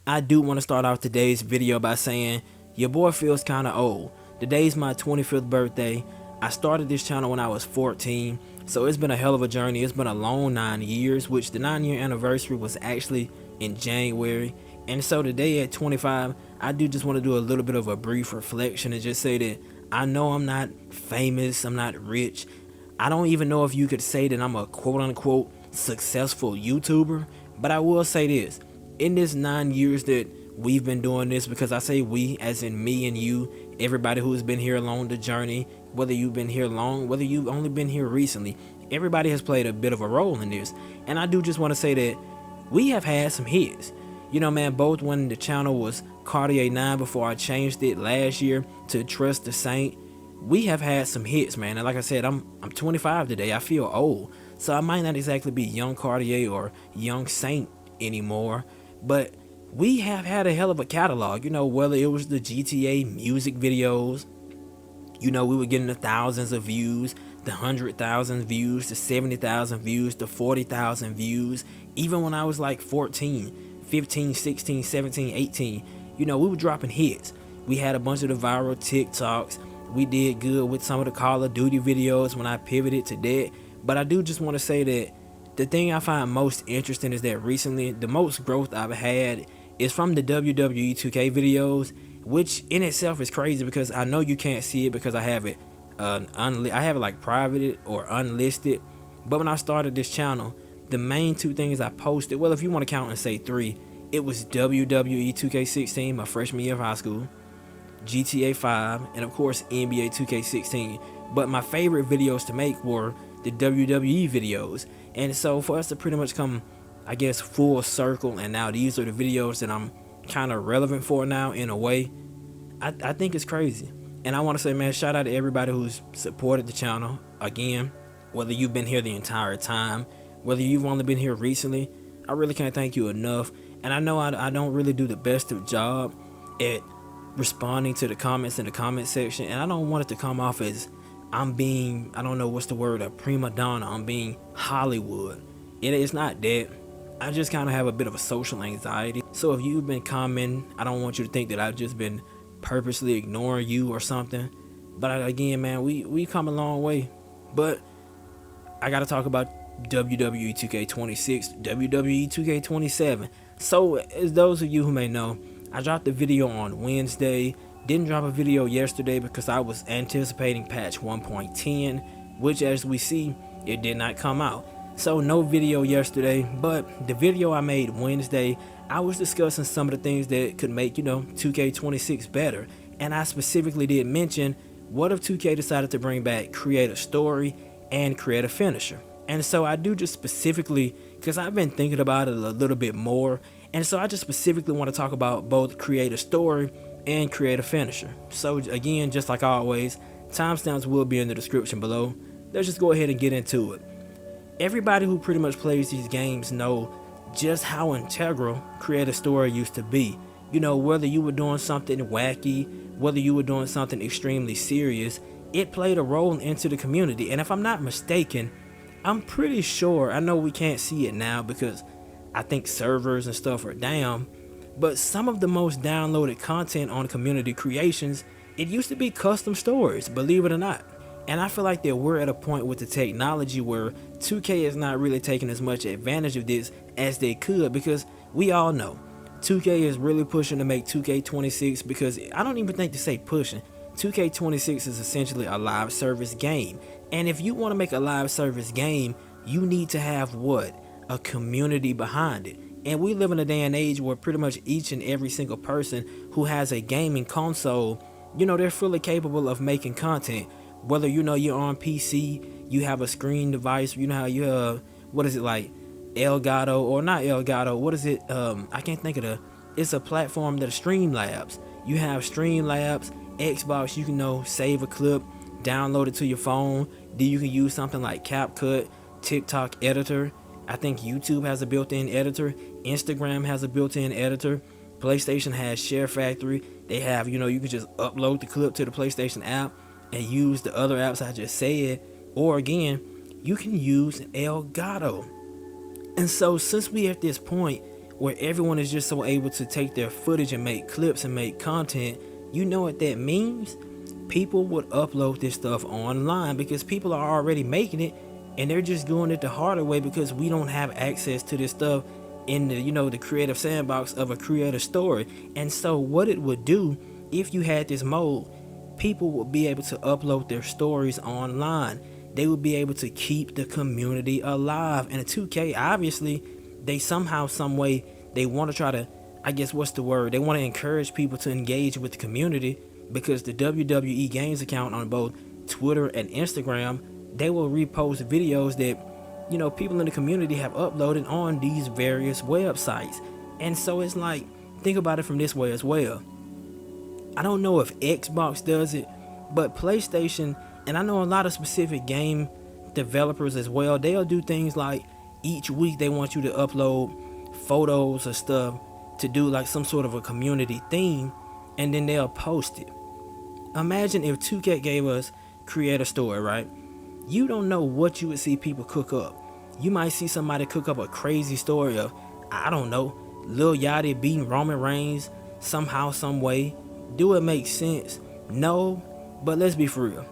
I do want to start off today's video by saying your boy feels kinda old. Today's my 25th birthday. I started this channel when I was 14, so it's been a hell of a journey. It's been a long 9 years, which the 9-year anniversary was actually in January. And so today at 25, I do just want to do a little bit of a brief reflection and just say that I know I'm not famous, I'm not rich. I don't even know if you could say that I'm a quote unquote successful YouTuber, but I will say this. In this 9 years that we've been doing this, because I say we as in me and you, everybody who's been here along the journey, whether you've been here long, whether you've only been here recently, everybody has played a bit of a role in this. And I do just want to say that we have had some hits. You know, man, both when the channel was Cartier 9 before I changed it last year to Trust the Saint, we have had some hits, man. And like I said, I'm 25 today. I feel old, so I might not exactly be young Cartier or young Saint anymore, but we have had a hell of a catalog. You know, whether it was the GTA music videos, you know, we were getting the thousands of views, the 100,000 views, the 70,000 views, the 40,000 views. Even when I was like 14, 15, 16, 17, 18, you know, we were dropping hits. We had a bunch of the viral TikToks. We did good with some of the Call of Duty videos when I pivoted to that. But I do just want to say that the thing I find most interesting is that recently the most growth I've had is from the WWE 2K videos, which in itself is crazy because I know you can't see it because I have it I have it like private or unlisted. But when I started this channel, the main two things I posted, well, if you want to count and say three, it was WWE 2K16, my freshman year of high school, GTA 5, and of course NBA 2K16. But my favorite videos to make were the WWE videos. And so for us to pretty much come, I guess, full circle, and now these are the videos that I'm kind of relevant for now in a way, I think it's crazy. And I want to say, man, shout out to everybody who's supported the channel. Again, whether you've been here the entire time, whether you've only been here recently, I really can't thank you enough. And I know I don't really do the best of job at responding to the comments in the comment section, and I don't want it to come off as I'm being, I don't know what's the word, a prima donna. I'm being Hollywood. It's not that. I just kind of have a bit of a social anxiety. So if you've been commenting, I don't want you to think that I've just been purposely ignoring you or something. But again, man, we come a long way. But I gotta talk about WWE 2K26, WWE 2K27. So as those of you who may know, I dropped a video on Wednesday. Didn't drop a video yesterday because I was anticipating patch 1.10, which as we see, it did not come out. So no video yesterday, but the video I made Wednesday, I was discussing some of the things that could make, you know, 2K26 better. And I specifically did mention, what if 2K decided to bring back create a story and create a finisher? And so I do just specifically, because I've been thinking about it a little bit more, and so I just specifically want to talk about both create a story and create a finisher. So again, just like always, timestamps will be in the description below. Let's just go ahead and get into it. Everybody who pretty much plays these games know just how integral create a story used to be. You know, whether you were doing something wacky, whether you were doing something extremely serious, it played a role into the community. And if I'm not mistaken, I'm pretty sure, I know we can't see it now because I think servers and stuff are down, but some of the most downloaded content on community creations, it used to be custom stories, believe it or not. And I feel like that we're at a point with the technology where 2K is not really taking as much advantage of this as they could, because we all know 2K is really pushing to make 2K26, because I don't even think to say pushing. 2K26 is essentially a live service game. And if you want to make a live service game, you need to have what? A community behind it. And we live in a day and age where pretty much each and every single person who has a gaming console, you know, they're fully capable of making content. Whether, you know, you're on PC, you have a screen device, you know how you what is it, like Elgato, or not Elgato, what is it, I can't think of it's a platform that Streamlabs. You have Streamlabs, Xbox, you can know, save a clip, download it to your phone. Then you can use something like CapCut, TikTok editor. I think YouTube has a built-in editor. Instagram has a built-in editor. PlayStation has Share Factory. They have, you know, you can just upload the clip to the PlayStation app and use the other apps I just said. Or again, you can use Elgato. And so since we at this point where everyone is just so able to take their footage and make clips and make content, you know what that means? People would upload this stuff online because people are already making it, and they're just doing it the harder way because we don't have access to this stuff in the creative sandbox of a creator story. And so what it would do, if you had this mode, people would be able to upload their stories online. They would be able to keep the community alive. And a 2K, obviously, they somehow, some way, they want to try to, I guess, what's the word? They want to encourage people to engage with the community, because the WWE Games account on both Twitter and Instagram, they will repost videos that, people in the community have uploaded on these various websites. And so it's like, think about it from this way as well. I don't know if Xbox does it, but PlayStation, and I know a lot of specific game developers as well, they'll do things like each week they want you to upload photos or stuff to do like some sort of a community theme, and then they'll post it. Imagine if 2K gave us create a story, right? You don't know what you would see people cook up. You might see somebody cook up a crazy story of, I don't know, Lil Yachty beating Roman Reigns somehow, some way. Do it make sense? No, but let's be for real.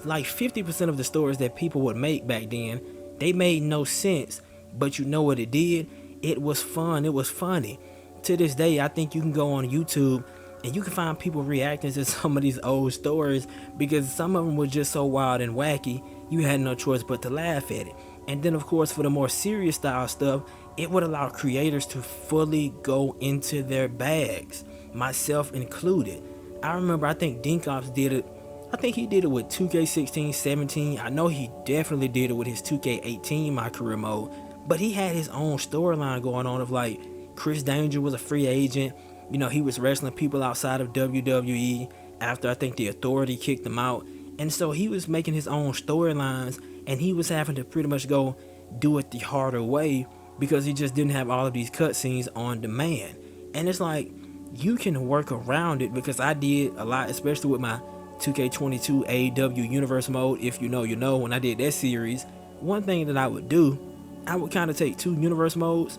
Like 50% of the stories that people would make back then, they made no sense, but you know what it did? It was fun, it was funny. To this day, I think you can go on YouTube and you can find people reacting to some of these old stories because some of them were just so wild and wacky, you had no choice but to laugh at it. And then of course, for the more serious style stuff, it would allow creators to fully go into their bags, myself included. I remember, I think Dinkops did it. I think he did it with 2K16, 17. I know he definitely did it with his 2K18, my career mode. But he had his own storyline going on of like, Chris Danger was a free agent. He was wrestling people outside of WWE after I think the Authority kicked him out. And so he was making his own storylines, and he was having to pretty much go do it the harder way because he just didn't have all of these cutscenes on demand. And it's like, you can work around it, because I did a lot, especially with my 2K22 AEW Universe mode. If you know, you know, when I did that series, one thing that I would do, I would kind of take two universe modes,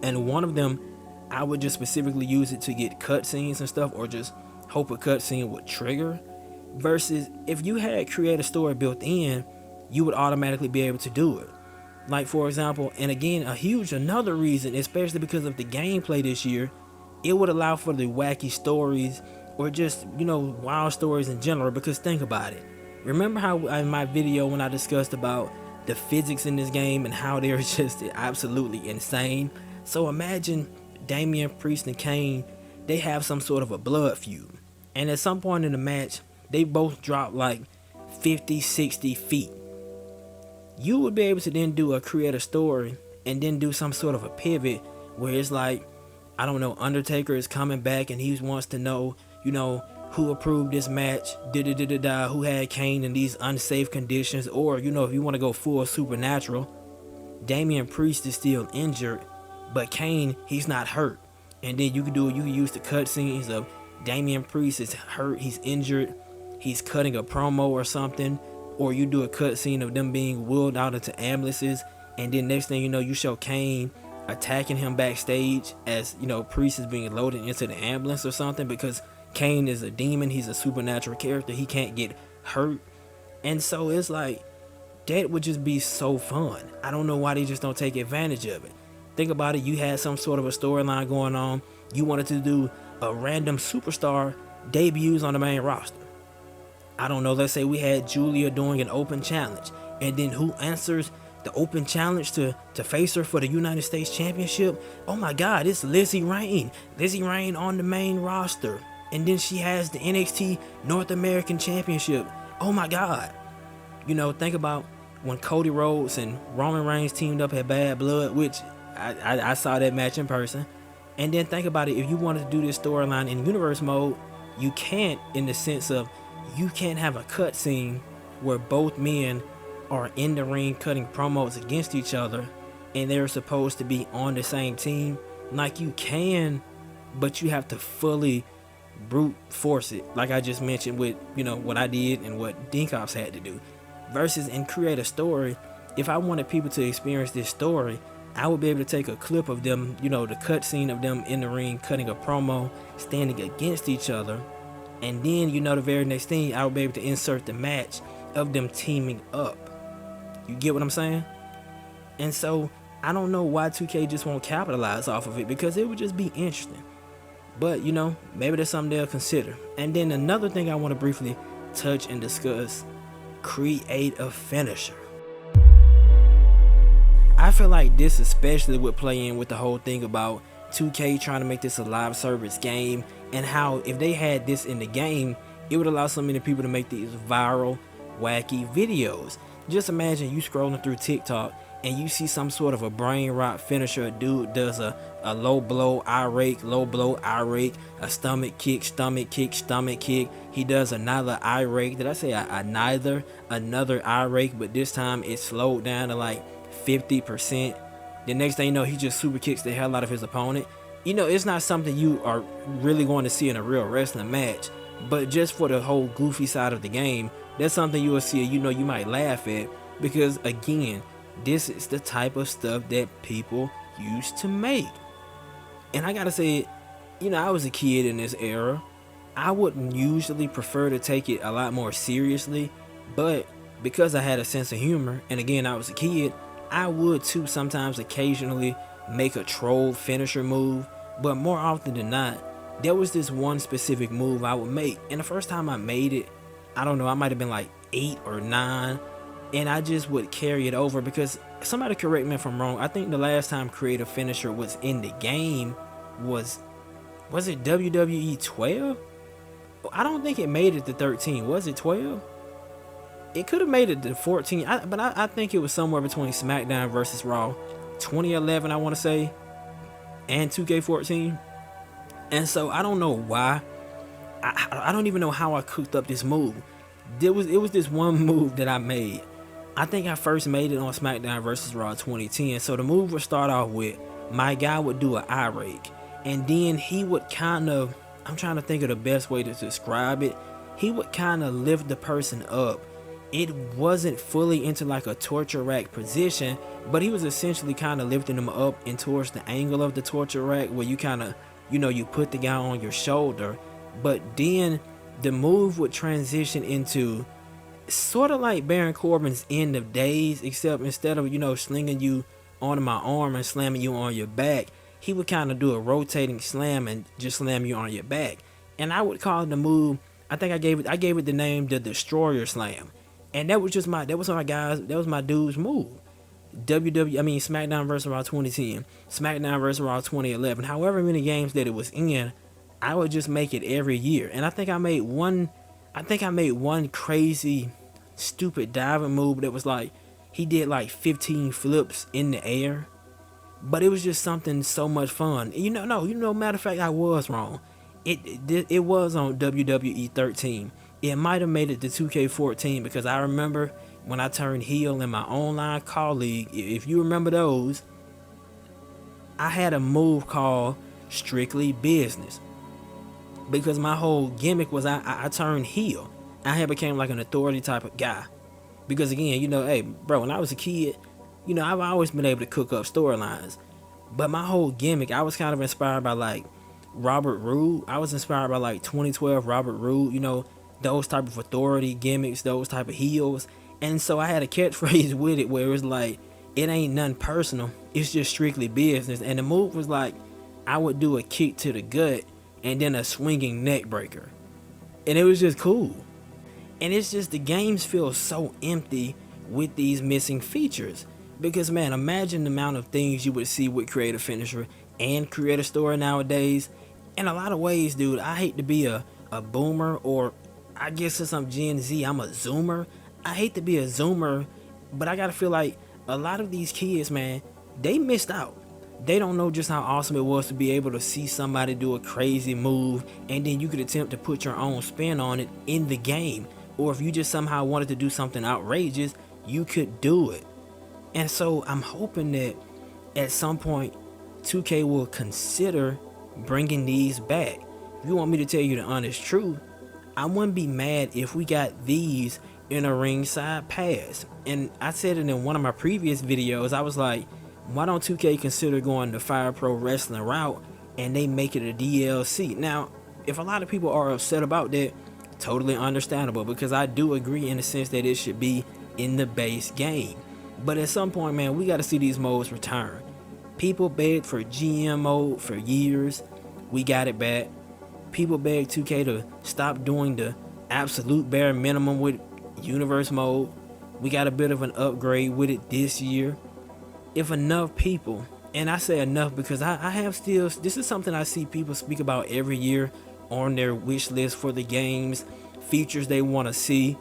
and one of them, I would just specifically use it to get cutscenes and stuff, or just hope a cutscene would trigger. Versus if you had create a story built in, you would automatically be able to do it. Like for example, and again, another reason, especially because of the gameplay this year, it would allow for the wacky stories, or just, wild stories in general. Because think about it. Remember how in my video when I discussed about the physics in this game and how they're just absolutely insane? So imagine Damian Priest and Kane, they have some sort of a blood feud. And at some point in the match, they both drop like 50, 60 feet. You would be able to then create a story and then do some sort of a pivot where it's like, I don't know, Undertaker is coming back and he wants to know, who approved this match, who had Kane in these unsafe conditions. Or, if you want to go full supernatural, Damian Priest is still injured, but Kane, he's not hurt. And then you can use the cutscenes of Damian Priest is hurt, he's injured, he's cutting a promo or something. Or you do a cutscene of them being wheeled out into ambulances, and then next thing you know, you show Kane attacking him backstage as, Priest is being loaded into the ambulance or something, because Kane is a demon, he's a supernatural character, he can't get hurt. And so it's like, that would just be so fun. I don't know why they just don't take advantage of it. Think about it, you had some sort of a storyline going on, you wanted to do a random superstar debuts on the main roster. I don't know, let's say we had Julia doing an open challenge, and then who answers the open challenge to face her for the United States Championship? Oh my God, it's Lizzie Rain. Lizzie Rain on the main roster. And then she has the NXT North American Championship. Oh my God. Think about when Cody Rhodes and Roman Reigns teamed up at Bad Blood, which I saw that match in person. And then think about it, if you wanted to do this storyline in universe mode, you can't, in the sense of, you can't have a cutscene where both men are in the ring cutting promos against each other and they're supposed to be on the same team. Like, you can, but you have to fully brute force it, like I just mentioned with, what I did and what Dinkops had to do. Versus in create a story, if I wanted people to experience this story, I would be able to take a clip of them, you know, the cutscene of them in the ring cutting a promo, standing against each other, and then, you know, the very next thing, I would be able to insert the match of them teaming up. You get what I'm saying? And so I don't know why 2K just won't capitalize off of it, because it would just be interesting. But, you know, maybe that's something they'll consider. And then another thing I want to briefly touch and discuss: create a finisher. I feel like this especially would play in with the whole thing about 2K trying to make this a live service game, and how if they had this in the game, it would allow so many people to make these viral, wacky videos. Just imagine you scrolling through TikTok and you see some sort of a brain rot finisher. A dude does a low blow, eye rake, low blow, eye rake, a stomach kick, stomach kick, stomach kick. He does another eye rake. Did I say another eye rake? But this time it's slowed down to like 50%. The next thing you know, he just super kicks the hell out of his opponent. You know, it's not something you are really going to see in a real wrestling match, but just for the whole goofy side of the game, that's something you will see, you know, you might laugh at, because again, this is the type of stuff that people used to make. And I gotta say, you know, I was a kid in this era. I wouldn't usually prefer to take it a lot more seriously, but because I had a sense of humor, and again, I was a kid, I would too sometimes occasionally make a troll finisher move. But more often than not, there was this one specific move I would make, and the first time I made it, I don't know, I might have been like 8 or 9, and I just would carry it over, because somebody correct me if I'm wrong, I think the last time creative finisher was in the game was it WWE 12? I don't think it made it to 13. Was it 12? It could have made it to 14, but I think it was somewhere between SmackDown versus Raw 2011, I want to say, and 2K14. And so I don't know why. I don't even know how I cooked up this move. It was this one move that I made. I think I first made it on SmackDown versus Raw 2010. So the move would start off with, my guy would do an eye rake, and then he would kind of, I'm trying to think of the best way to describe it, he would kind of lift the person up. It wasn't fully into like a torture rack position, but he was essentially kind of lifting them up and towards the angle of the torture rack, where you kind of, you know, you put the guy on your shoulder. But then the move would transition into sort of like Baron Corbin's End of Days, except instead of, you know, slinging you onto my arm and slamming you on your back, he would kind of do a rotating slam and just slam you on your back. And I would call the move, I think I gave it the name the Destroyer Slam. And that was my dude's move. SmackDown vs. Raw 2010, SmackDown vs. Raw 2011, however many games that it was in, I would just make it every year. And I think I made one crazy, stupid diving move that was like, he did like 15 flips in the air. But it was just something so much fun. Matter of fact, I was wrong. It was on WWE 13. It might have made it to 2K14, because I remember when I turned heel in my online call league, if you remember those, I had a move called Strictly Business, because my whole gimmick was I turned heel. I had became like an authority type of guy, because again, you know, hey bro, when I was a kid, you know, I've always been able to cook up storylines, but my whole gimmick, I was kind of inspired by like Robert Roode. I was inspired by like 2012 Robert Roode, you know, those type of authority gimmicks, those type of heels. And so I had a catchphrase with it where it was like, it ain't nothing personal, it's just strictly business. And the move was like, I would do a kick to the gut and then a swinging neck breaker, and it was just cool. And it's just, the games feel so empty with these missing features, because man, imagine the amount of things you would see with creative finisher and create a story nowadays. In a lot of ways, dude, I hate to be a boomer, or I guess since I'm Gen Z, I'm a zoomer. I hate to be a zoomer, but I gotta feel like a lot of these kids, man, they missed out. They don't know just how awesome it was to be able to see somebody do a crazy move, and then you could attempt to put your own spin on it in the game. Or if you just somehow wanted to do something outrageous, you could do it. And so I'm hoping that at some point 2K will consider bringing these back. If you want me to tell you the honest truth, I wouldn't be mad if we got these in a ringside pass. And I said it in one of my previous videos. I was like, Why don't 2K consider going the Fire Pro Wrestling route and they make it a DLC? Now, if a lot of people are upset about that, totally understandable, because I do agree in the sense that it should be in the base game. But at some point, man, we got to see these modes return. People begged for GM mode for years. We got it back. People begged 2K to stop doing the absolute bare minimum with universe mode. We got a bit of an upgrade with it this year. If enough people, and I say enough because I have still, this is something I see people speak about every year on their wish list for the games, features they want to see.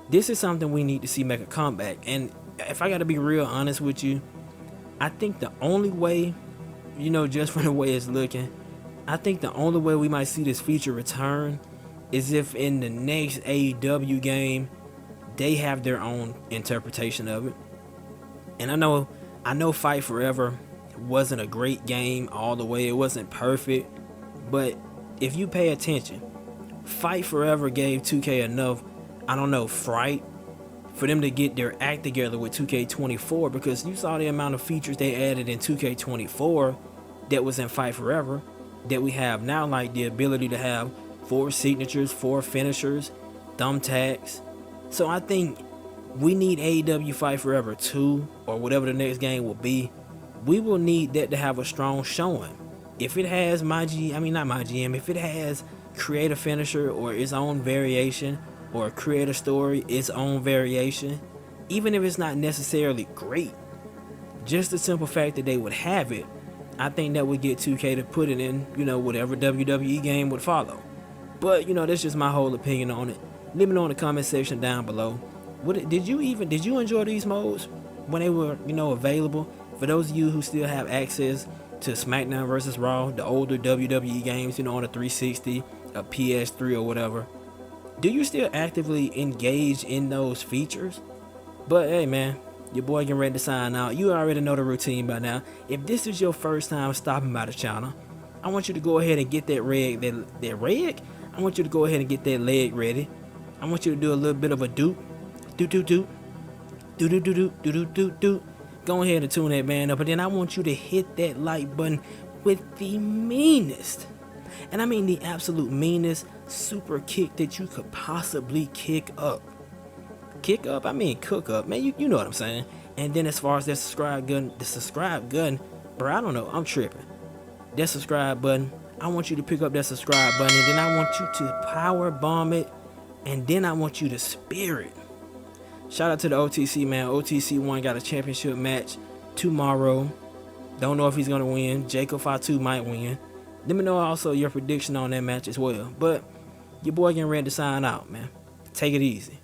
This is something we need to see make a comeback. And if I got to be real honest with you, I think the only way, just from the way it's looking, I think the only way we might see this feature return is if in the next AEW game, they have their own interpretation of it. And I know Fight Forever wasn't a great game all the way. It wasn't perfect. But if you pay attention, Fight Forever gave 2K enough, fright for them to get their act together with 2K24, because you saw the amount of features they added in 2K24 that was in Fight Forever that we have now, like the ability to have 4 signatures, 4 finishers, thumbtacks. So I think we need AEW Fight Forever 2 or whatever the next game will be. We will need that to have a strong showing. If it has if it has create a finisher or its own variation, or create a story, its own variation, even if it's not necessarily great, just the simple fact that they would have it, I think that would get 2K to put it in, whatever WWE game would follow. But, that's just my whole opinion on it. Leave it on the comment section down below. Did you enjoy these modes when they were, available? For those of you who still have access to SmackDown vs. Raw, the older WWE games, on a 360, a PS3 or whatever, do you still actively engage in those features? But hey, man, your boy getting ready to sign out. You already know the routine by now. If this is your first time stopping by the channel, I want you to go ahead and get that reg. I want you to go ahead and get that leg ready. I want you to do a little bit of a doot. Go ahead and tune that man up, and then I want you to hit that like button with the meanest, and I mean the absolute meanest, super kick that you could possibly kick up. Cook up, man. You know what I'm saying. And then as far as that subscribe gun, bro, I don't know, I'm tripping. That subscribe button, I want you to pick up that subscribe button, and then I want you to power bomb it, and then I want you to spear it. Shout out to the OTC, man. OTC1 got a championship match tomorrow. Don't know if he's gonna win. Jacob Fatu might win. Let me know also your prediction on that match as well. But your boy getting ready to sign out, man. Take it easy.